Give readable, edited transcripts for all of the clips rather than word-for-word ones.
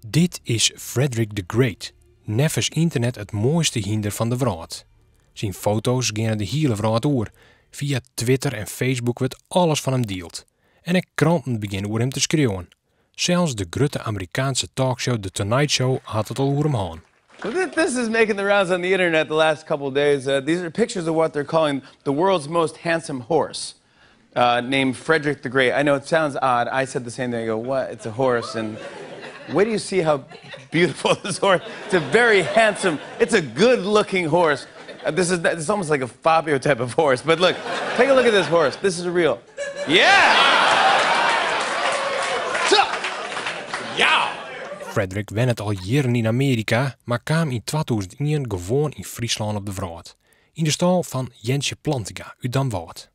Dit is Frederick the Great, neffens internet het mooiste hinder van de wereld. Zijn foto's gaan de hele wereld door. Via Twitter en Facebook wordt alles van hem deeld. En ik kranten beginnen over hem te schreeuwen. Zelfs de grote Amerikaanse talkshow The Tonight Show had het al over hem aan. This is making the rounds on the internet the last couple of days. These are pictures of what they're calling the world's most handsome horse, named Frederick the Great. I know it sounds odd. I said the same thing. I go, what? It's a horse. And wait till you see how beautiful this horse. It's a very handsome. It's a good-looking horse. This is almost like a Fabio type of horse. But look, take a look at this horse. This is real. Yeah. Ja. Frederick wen het al jaren in Amerika, maar kwam in 2001 gewoon in Friesland op de wereld. In de stal van Jensje Plantinga uit Damwoudt.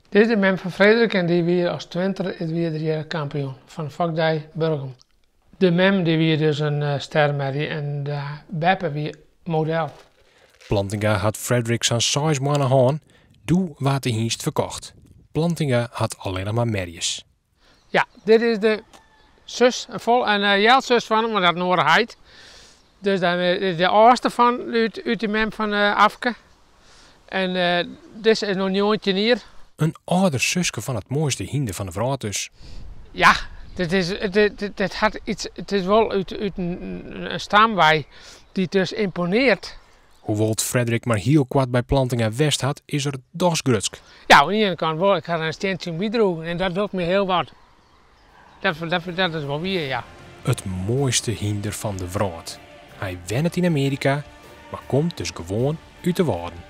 Dit is de mem van Frederik en die weer als twinter het weer de kampioen van Vakdij Burgum. De mem die weer dus een sterrenmerrie en de Beppe weer model. Plantinga had Frederick zijn 6 maanden aan, doe wat de hiest verkocht. Plantinga had alleen nog maar merries. Ja, dit is de zus en jelzus van hem, maar dat Noorderheid. Dus dan de oudste van uit de mem van Afke. En dit is nog een jongetje hier. Een ouder zusje van het mooiste hinder van de vrouw dus. Ja, het is wel uit een stamwij die dus imponeert. Hoewel Frederick maar heel kwart bij Plantinga West had, is er dosgrutsk. Ja, aan de ene kant wel. Ik had een steentje bijdroegen en dat doet me heel wat. Dat is wel weer, ja. Het mooiste hinder van de wereld. Hij wen het in Amerika, maar komt dus gewoon uit de waarden.